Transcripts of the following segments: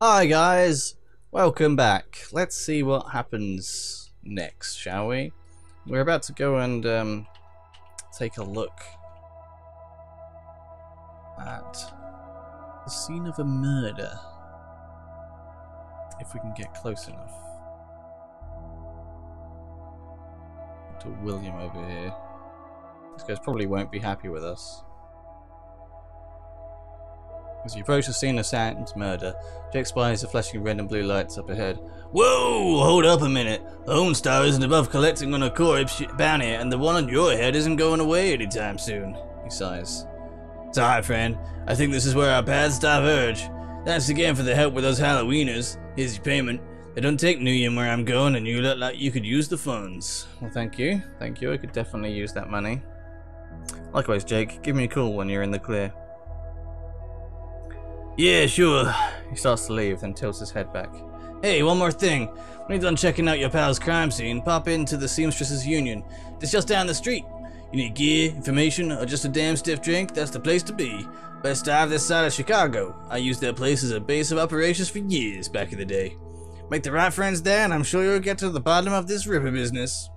Hi guys, welcome back. Let's see what happens next, shall we? We're about to go and take a look at the scene of a murder. If we can get close enough. To William over here. This guy probably won't be happy with us. As you approach the scene of Sam's murder, Jake spies the flashing red and blue lights up ahead. Whoa! Hold up a minute. The Lone Star isn't above collecting on a corpse bounty, and the one on your head isn't going away anytime soon. He sighs. Sorry, friend. I think this is where our paths diverge. Thanks again for the help with those Halloweeners. Here's your payment. They don't take New Year where I'm going, and you look like you could use the funds. Well, thank you. Thank you. I could definitely use that money. Likewise, Jake. Give me a call when you're in the clear. Yeah, sure. He starts to leave, then tilts his head back. Hey, one more thing. When you're done checking out your pal's crime scene, pop into the Seamstresses Union. It's just down the street. You need gear, information, or just a damn stiff drink? That's the place to be. Best dive this side of Chicago. I used that place as a base of operations for years back in the day. Make the right friends there, and I'm sure you'll get to the bottom of this ripper business.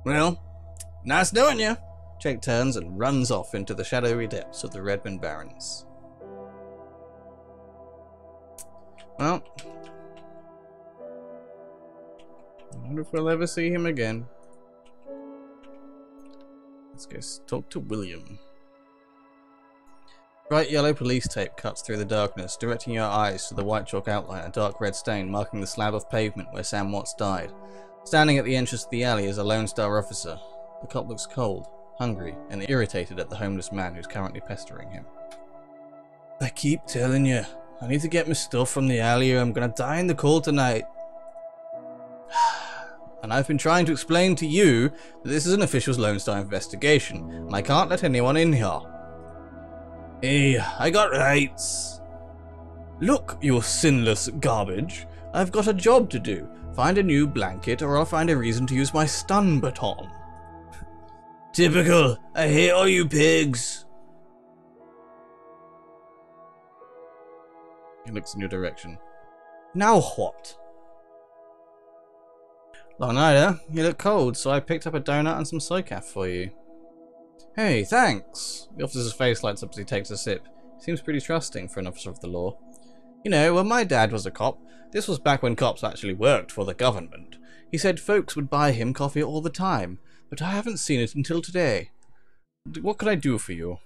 Well, nice knowing you. Jake turns and runs off into the shadowy depths of the Redmond Barrens. Well, I wonder if we'll ever see him again. Let's go talk to William. Bright yellow police tape cuts through the darkness, directing your eyes to the white chalk outline, a dark red stain marking the slab of pavement where Sam Watts died. Standing at the entrance to the alley is a Lone Star officer. The cop looks cold, hungry, and irritated at the homeless man who's currently pestering him. I keep telling you. I need to get my stuff from the alley or I'm gonna die in the cold tonight. And I've been trying to explain to you that this is an official's Lone Star investigation, and I can't let anyone in here. Hey, I got rights. Look, you sinless garbage. I've got a job to do. Find a new blanket or I'll find a reason to use my stun baton. Typical. I hate all you pigs. He looks in your direction. Now what? Long night, huh? You look cold, so I picked up a donut and some Psycaf for you. Hey, thanks. The officer's face lights up as he takes a sip. He seems pretty trusting for an officer of the law. You know, when my dad was a cop, this was back when cops actually worked for the government. He said folks would buy him coffee all the time, but I haven't seen it until today. What can I do for you?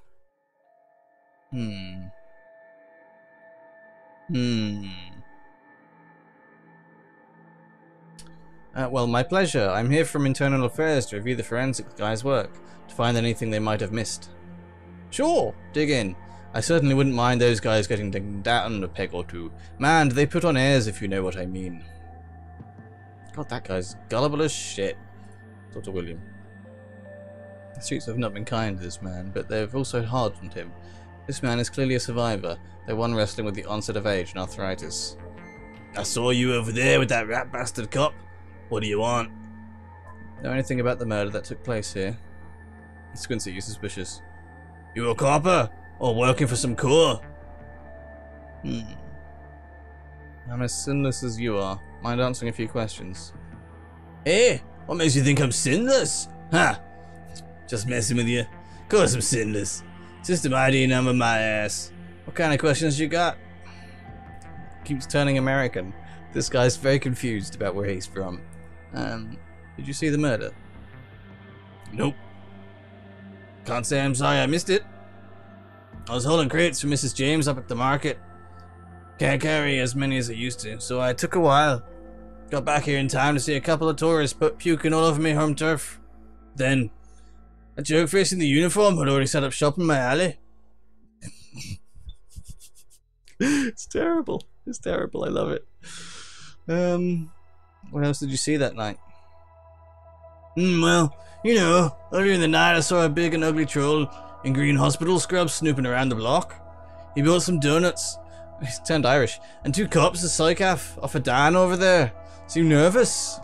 Well, my pleasure. I'm here from Internal Affairs to review the forensic guys' work, to find anything they might have missed. Sure, dig in. I certainly wouldn't mind those guys getting down a peg or two. Man, they put on airs if you know what I mean. God, that guy's gullible as shit. Dr. William. The streets have not been kind to this man, but they've also hardened him. This man is clearly a survivor, though one wrestling with the onset of age and arthritis. I saw you over there with that rat bastard cop. What do you want? Know anything about the murder that took place here? He squints at you, suspicious. You a copper? Or working for some corps? I'm as sinless as you are. Mind answering a few questions? Hey, what makes you think I'm sinless? Ha! Just messing with you. Of course I'm sinless. System ID number my ass. What kind of questions you got? Keeps turning American. This guy's very confused about where he's from. Did you see the murder? Nope. Can't say I'm sorry I missed it. I was hauling crates for Mrs. James up at the market. Can't carry as many as I used to, so I took a while. Got back here in time to see a couple of tourists puking all over me home turf. Then, a joke facing the uniform had already set up shop in my alley. It's terrible. It's terrible. I love it. What else did you see that night? Well, you know, earlier in the night I saw a big and ugly troll in green hospital scrubs snooping around the block. He bought some donuts. He's turned Irish. And 2 cups of Psycaf off a Dan over there. Seemed nervous.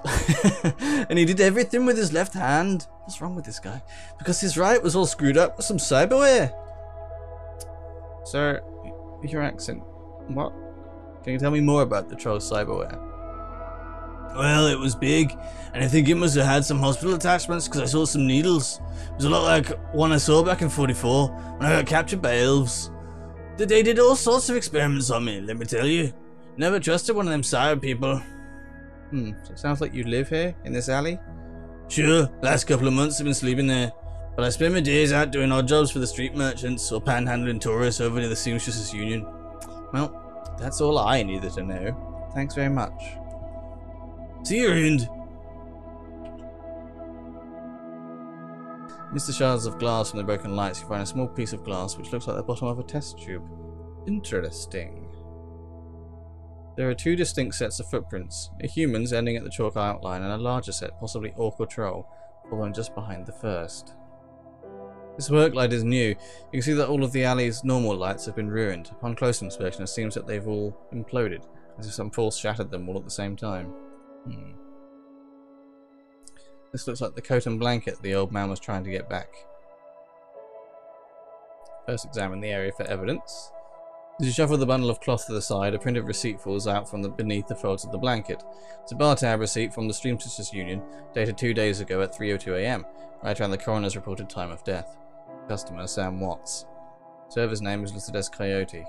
And he did everything with his left hand. What's wrong with this guy? Because his right was all screwed up with some cyberware. Sir, your accent. What? Can you tell me more about the troll cyberware? Well, it was big, and I think it must have had some hospital attachments because I saw some needles. It was a lot like one I saw back in 44 when I got captured by elves. They did all sorts of experiments on me, let me tell you. Never trusted one of them cyber people. So it sounds like you live here, in this alley? Sure, last couple of months I've been sleeping there. But I spend my days out doing odd jobs for the street merchants or panhandling tourists over near the Seamstresses Union. Well, that's all I needed to know. Thanks very much. See you around. Amidst the shards of glass from the broken lights, you find a small piece of glass which looks like the bottom of a test tube. Interesting. There are two distinct sets of footprints, a human's ending at the chalk outline and a larger set, possibly orc or troll, following just behind the first. This work light is new. You can see that all of the alley's normal lights have been ruined. Upon close inspection, it seems that they've all imploded, as if some force shattered them all at the same time. This looks like the coat and blanket the old man was trying to get back. First examine the area for evidence. As you shuffle the bundle of cloth to the side, a printed receipt falls out from beneath the folds of the blanket. It's a bar tab receipt from the Seamstresses Union, dated 2 days ago at 3:02 AM, right around the coroner's reported time of death. Customer Sam Watts. Server's name is listed as Coyote.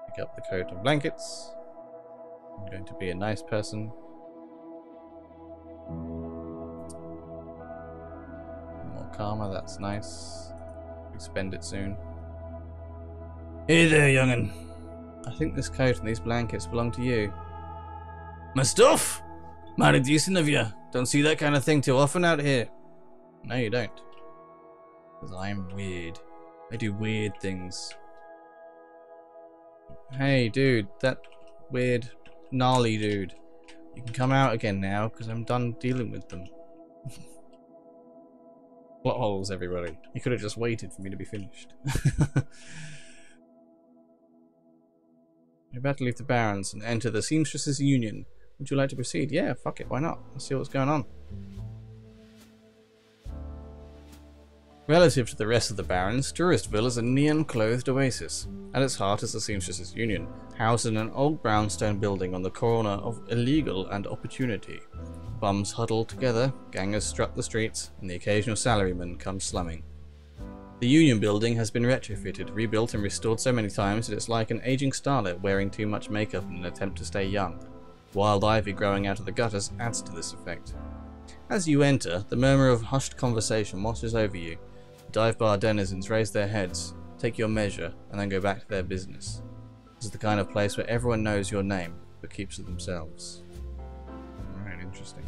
Pick up the coat and blankets. I'm going to be a nice person. More karma, that's nice. We spend it soon. Hey there, young'un. I think this coat and these blankets belong to you. My stuff? Mighty decent of you. Don't see that kind of thing too often out here. No, you don't. Because I'm weird. I do weird things. Hey, dude. That weird, gnarly dude. You can come out again now, because I'm done dealing with them. Plot holes, everybody. You could have just waited for me to be finished. You're about to leave the Barrens and enter the Seamstresses Union. Would you like to proceed? Yeah, fuck it, why not? Let's see what's going on. Relative to the rest of the Barrens, Touristville is a neon-clothed oasis. At its heart is the Seamstresses Union, housed in an old brownstone building on the corner of illegal and opportunity. Bums huddle together, gangers strut the streets, and the occasional salaryman comes slumming. The Union building has been retrofitted, rebuilt and restored so many times that it's like an aging starlet wearing too much makeup in an attempt to stay young. Wild ivy growing out of the gutters adds to this effect. As you enter, the murmur of hushed conversation washes over you. Dive bar denizens raise their heads, take your measure, and then go back to their business. This is the kind of place where everyone knows your name, but keeps to themselves. Alright, interesting.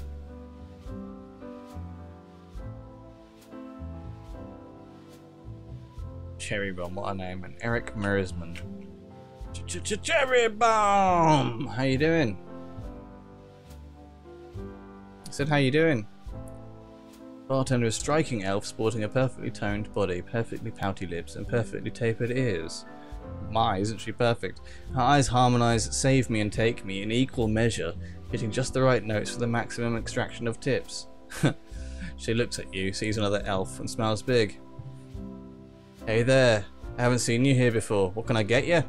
Cherry Bomb, what a name, and Eric Merisman. Cherry Bomb! How you doing? I said, how you doing? Bartender is striking elf sporting a perfectly toned body, perfectly pouty lips, and perfectly tapered ears. My, isn't she perfect? Her eyes harmonise save me and take me in equal measure, hitting just the right notes for the maximum extraction of tips. She looks at you, sees another elf, and smiles big. Hey there, I haven't seen you here before. What can I get you?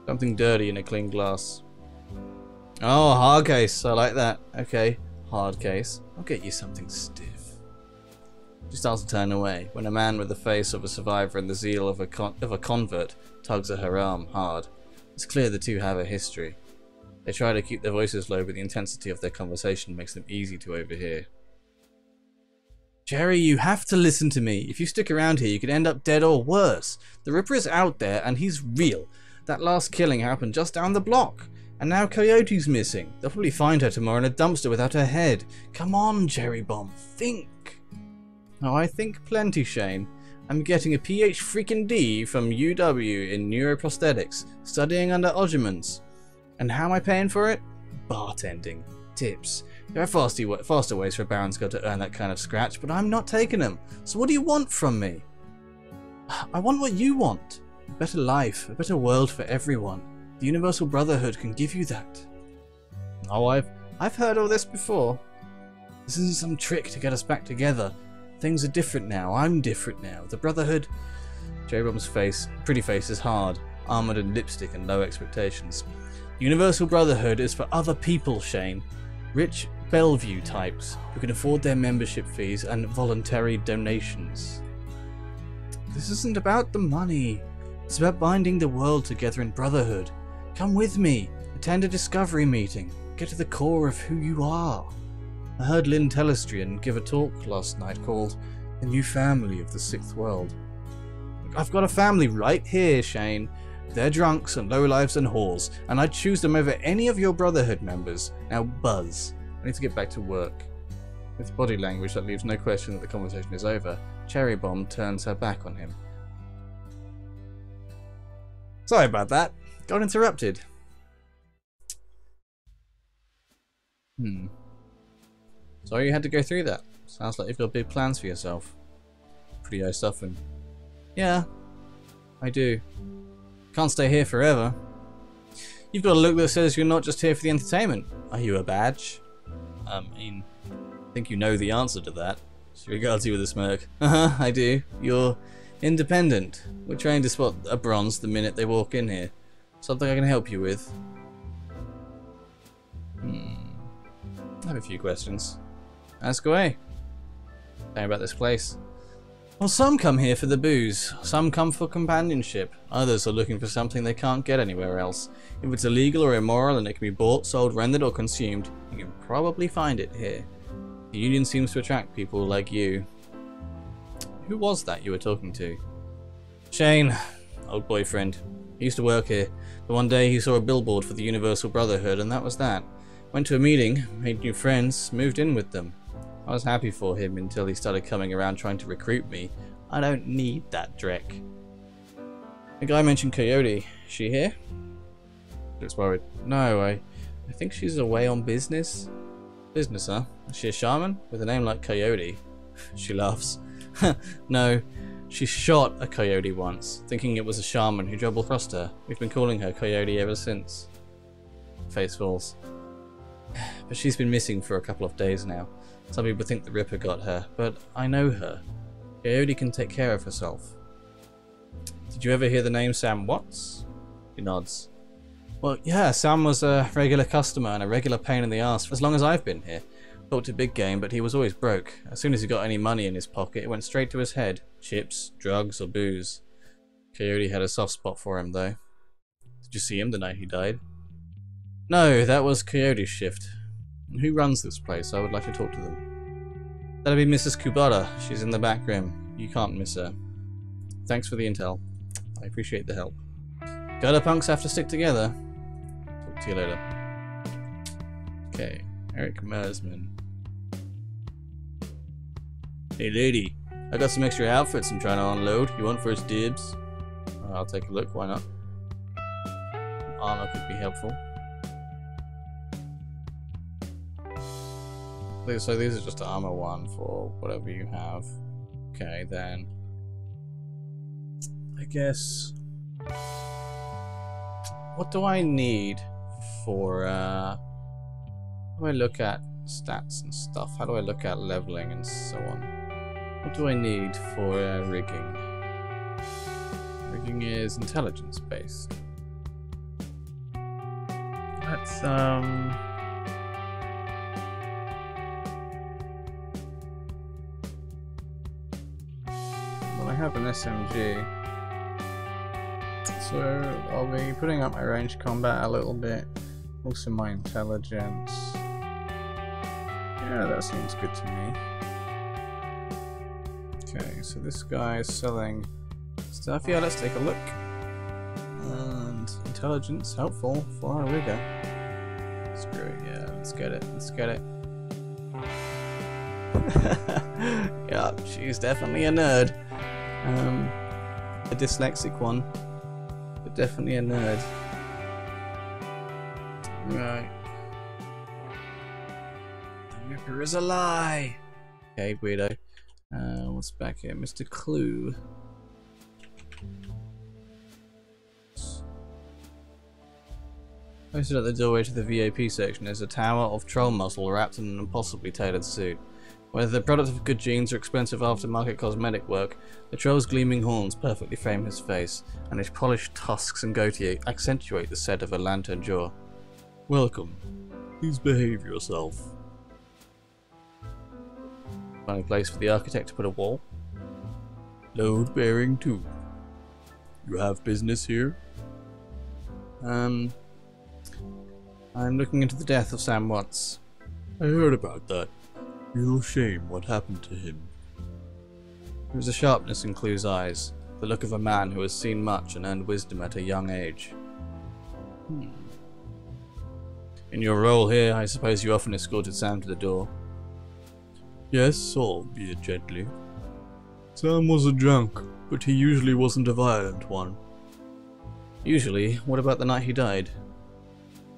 Something dirty in a clean glass. Oh, hard case. I like that. Okay, hard case. I'll get you something stiff. She starts to turn away when a man with the face of a survivor and the zeal of a convert tugs at her arm hard. It's clear the two have a history. They try to keep their voices low, but the intensity of their conversation makes them easy to overhear. Jerry, you have to listen to me. If you stick around here, you could end up dead or worse. The Ripper is out there, and he's real. That last killing happened just down the block. And now Coyote's missing. They'll probably find her tomorrow in a dumpster without her head. Come on, Cherry Bomb, think. Oh, I think plenty, Shane. I'm getting a PhD from UW in neuroprosthetics, studying under Odgemans. And how am I paying for it? Bartending. Tips. There are faster ways for a Baron's girl to earn that kind of scratch, but I'm not taking them. So what do you want from me? I want what you want. A better life, a better world for everyone. The Universal Brotherhood can give you that. Oh, I've heard all this before. This isn't some trick to get us back together. Things are different now. I'm different now. The Brotherhood J-Bomb's pretty face is hard, armoured in lipstick and low expectations. The Universal Brotherhood is for other people, Shane. Rich Bellevue types who can afford their membership fees and voluntary donations. This isn't about the money. It's about binding the world together in brotherhood. Come with me. Attend a discovery meeting. Get to the core of who you are. I heard Lynn Telestrian give a talk last night called The New Family of the Sixth World. I've got a family right here, Shane. They're drunks and lowlives and whores, and I'd choose them over any of your Brotherhood members. Now buzz. I need to get back to work. With body language that leaves no question that the conversation is over, Cherry Bomb turns her back on him. Sorry about that. Got interrupted. Sorry you had to go through that. Sounds like you've got big plans for yourself. Pretty high stuff, and yeah, I do. Can't stay here forever. You've got a look that says you're not just here for the entertainment. Are you a badge? I think you know the answer to that. She regards you with a smirk. I do. You're independent. We're trained to spot a bronze the minute they walk in here. Something I can help you with? I have a few questions. Ask away. Tell me about this place. Well, some come here for the booze. Some come for companionship. Others are looking for something they can't get anywhere else. If it's illegal or immoral and it can be bought, sold, rendered, or consumed, you can probably find it here. The Union seems to attract people like you. Who was that you were talking to? Shane, old boyfriend. He used to work here, but one day he saw a billboard for the Universal Brotherhood, and that was that. Went to a meeting, made new friends, moved in with them. I was happy for him until he started coming around trying to recruit me. I don't need that dreck. The guy mentioned Coyote. Is she here? Looks worried. No, I think she's away on business. Business, huh? Is she a shaman? With a name like Coyote? She laughs. No, she shot a coyote once, thinking it was a shaman who double-crossed her. We've been calling her Coyote ever since. Face falls. But she's been missing for a couple of days now. Some people think the Ripper got her, but I know her. Coyote can take care of herself. Did you ever hear the name Sam Watts? He nods. Well, yeah, Sam was a regular customer and a regular pain in the ass for as long as I've been here. Talked to big game, but he was always broke. As soon as he got any money in his pocket, it went straight to his head. Chips, drugs, or booze. Coyote had a soft spot for him, though. Did you see him the night he died? No, that was Coyote's shift. And who runs this place? I would like to talk to them. That'd be Mrs. Kubata. She's in the back room. You can't miss her. Thanks for the intel. I appreciate the help. Gutter punks have to stick together. Talk to you later. Okay, Eric Mersman. Hey lady, I got some extra outfits I'm trying to unload. You want first dibs? I'll take a look, why not? Armor could be helpful. So these are just armor 1 for whatever you have. Okay, then. I guess. What do I need for, how do I look at stats and stuff? How do I look at leveling and so on? What do I need for rigging? Rigging is intelligence based. Let's, I have an SMG, so I'll be putting up my ranged combat a little bit, also my intelligence. Yeah, that seems good to me. Okay, so this guy is selling stuff. Yeah, let's take a look. And intelligence, helpful for a rigger. Screw it, yeah, let's get it, let's get it. Yeah, she's definitely a nerd. A dyslexic one, but definitely a nerd. Right. The Ripper is a lie! Okay, weirdo. What's back here? Mr. Clue. Posted at the doorway to the VIP section is a tower of troll muscle wrapped in an impossibly tailored suit. Whether the product of good genes or expensive aftermarket cosmetic work, the troll's gleaming horns perfectly frame his face, and his polished tusks and goatee accentuate the set of a lantern jaw. Welcome. Please behave yourself. Funny place for the architect to put a wall. Load bearing 2. You have business here? I'm looking into the death of Sam Watts. I heard about that. Real shame what happened to him. There was a sharpness in Clue's eyes, the look of a man who has seen much and earned wisdom at a young age. In your role here, I suppose you often escorted Sam to the door. Yes, albeit gently. Sam was a drunk, but he usually wasn't a violent one. Usually? What about the night he died?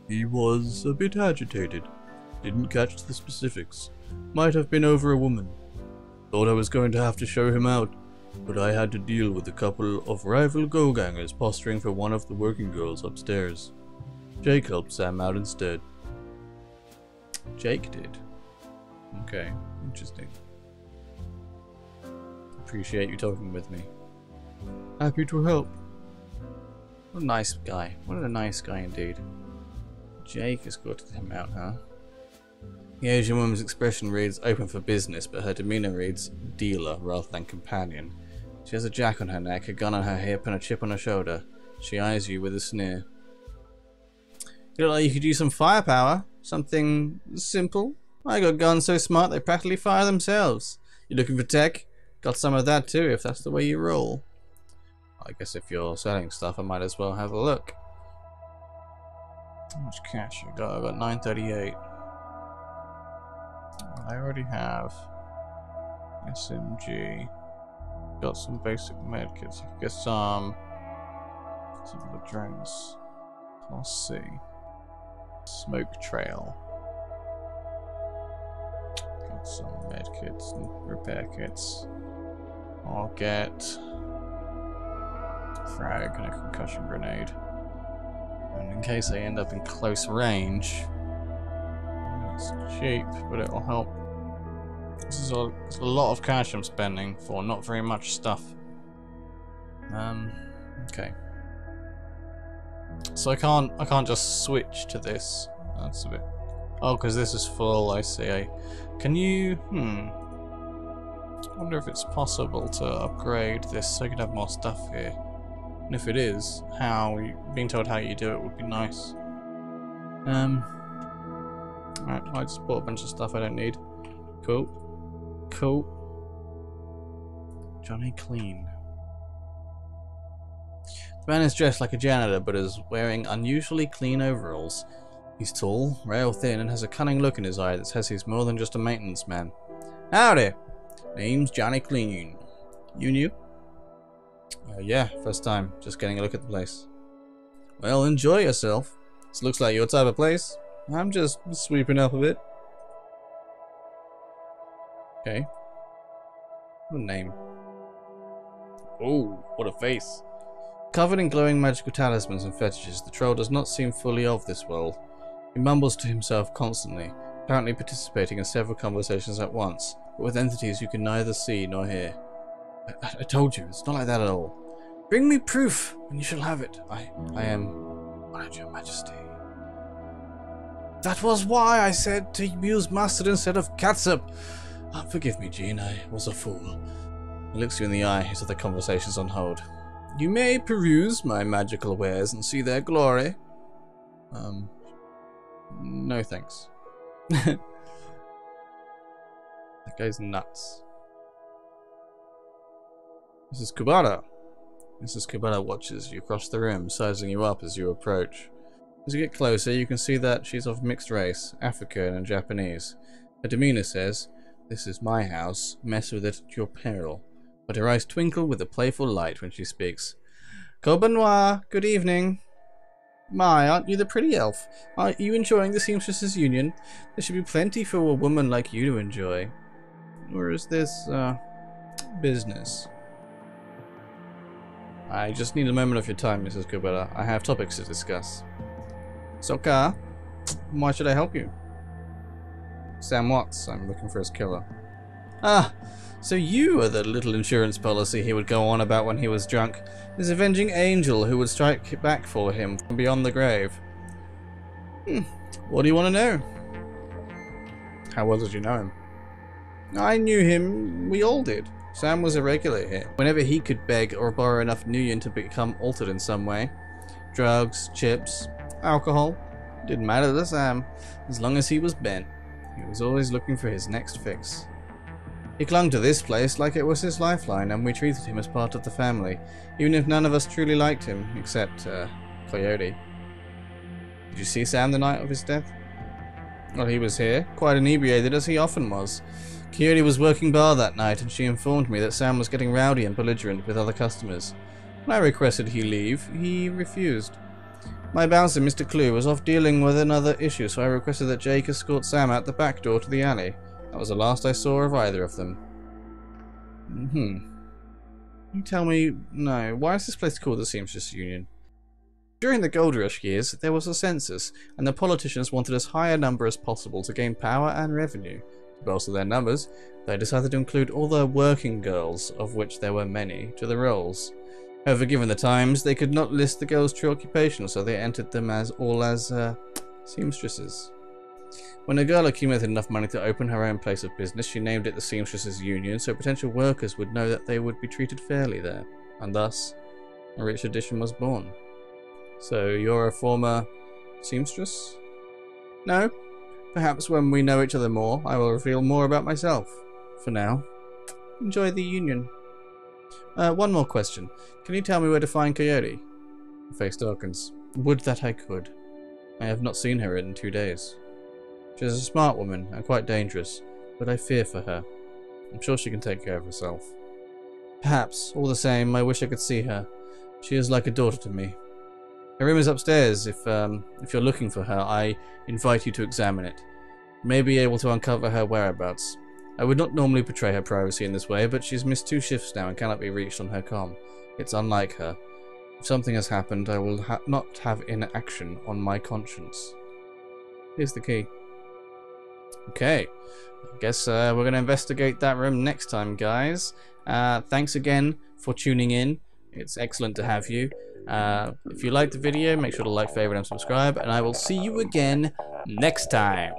He was a bit agitated. Didn't catch the specifics. Might have been over a woman. Thought I was going to have to show him out, but I had to deal with a couple of rival go-gangers posturing for one of the working girls upstairs. Jake helped Sam out instead. Jake did? Okay, interesting. Appreciate you talking with me. Happy to help. What a nice guy. What a nice guy indeed. Jake escorted him out, huh? The Asian woman's expression reads open for business, but her demeanour reads dealer rather than companion. She has a jack on her neck, a gun on her hip, and a chip on her shoulder. She eyes you with a sneer. You look like you could use some firepower. Something simple. I got guns so smart they practically fire themselves. You looking for tech? Got some of that too, if that's the way you roll. I guess if you're selling stuff, I might as well have a look. How much cash you got? I got 938. I already have SMG. Got some basic medkits. I could get some of the drones. Class C. Smoke trail. Get some medkits and repair kits. I'll get frag and a concussion grenade. And in case I end up in close range, it's cheap, but it'll help. This is a lot of cash I'm spending for not very much stuff. Okay. So I can't just switch to this. That's a bit. Oh, because this is full. I see. Can you? I wonder if it's possible to upgrade this so you can have more stuff here. And if it is, being told how you do it would be nice. Alright, I just bought a bunch of stuff I don't need. Cool. Cool. Johnny Clean. The man is dressed like a janitor, but is wearing unusually clean overalls. He's tall, rail thin, and has a cunning look in his eye that says he's more than just a maintenance man. Howdy! Name's Johnny Clean. You new? Yeah, first time. Just getting a look at the place. Well, enjoy yourself. This looks like your type of place. I'm just sweeping up a bit. Okay. What a name. Oh, what a face. Covered in glowing magical talismans and fetishes, the troll does not seem fully of this world. He mumbles to himself constantly, apparently participating in several conversations at once, but with entities you can neither see nor hear. I told you, it's not like that at all. Bring me proof, and you shall have it. I am honored, your majesty. That was why I said to use mustard instead of catsup. Forgive me, Jean, I was a fool. He looks you in the eye, his other conversations on hold. You may peruse my magical wares and see their glory. No thanks. That guy's nuts. Mrs. Kubara. Mrs. Kubara watches you across the room, sizing you up as you approach. As you get closer, you can see that she's of mixed race, African and Japanese. Her demeanor says, "This is my house, mess with it at your peril." But her eyes twinkle with a playful light when she speaks. Cobanoir, good evening. My, aren't you the pretty elf? Are you enjoying the Seamstresses Union? There should be plenty for a woman like you to enjoy. Or is this, business? I just need a moment of your time, Mrs. Kubera. I have topics to discuss. Sokka, why should I help you? Sam Watts, I'm looking for his killer. Ah, so you are the little insurance policy he would go on about when he was drunk. His avenging angel who would strike back for him from beyond the grave. What do you want to know? How well did you know him? I knew him, we all did. Sam was a regular here. Whenever he could beg or borrow enough Union to become altered in some way. Drugs, chips, alcohol. Didn't matter to Sam, as long as he was bent. He was always looking for his next fix. He clung to this place like it was his lifeline, and we treated him as part of the family, even if none of us truly liked him, except, Coyote. Did you see Sam the night of his death? Well, he was here, quite inebriated as he often was. Coyote was working bar that night, and she informed me that Sam was getting rowdy and belligerent with other customers. When I requested he leave, he refused. My bouncer, Mr. Clue, was off dealing with another issue, so I requested that Jake escort Sam out the back door to the alley. That was the last I saw of either of them. You tell me, no, why is this place called the Seamstresses Union? During the Gold Rush years, there was a census, and the politicians wanted as high a number as possible to gain power and revenue. To bolster their numbers, they decided to include all the working girls, of which there were many, to the rolls. However, given the times, they could not list the girls' true occupation, so they entered them as seamstresses. When a girl accumulated enough money to open her own place of business, she named it the Seamstresses Union, so potential workers would know that they would be treated fairly there, and thus, a rich tradition was born. So, you're a former seamstress? No? Perhaps when we know each other more, I will reveal more about myself. For now, enjoy the union. One more question. Can you tell me where to find Coyote? Her face darkens. Would that I could. I have not seen her in 2 days. She is a smart woman and quite dangerous, but I fear for her. I'm sure she can take care of herself. Perhaps, all the same, I wish I could see her. She is like a daughter to me. Her room is upstairs. If you're looking for her, I invite you to examine it. You may be able to uncover her whereabouts. I would not normally betray her privacy in this way, but she's missed 2 shifts now and cannot be reached on her comm. It's unlike her. If something has happened, I will not have inaction on my conscience. Here's the key. Okay, I guess we're going to investigate that room next time, guys. Thanks again for tuning in. It's excellent to have you. If you liked the video, make sure to like, favorite, and subscribe, and I will see you again next time.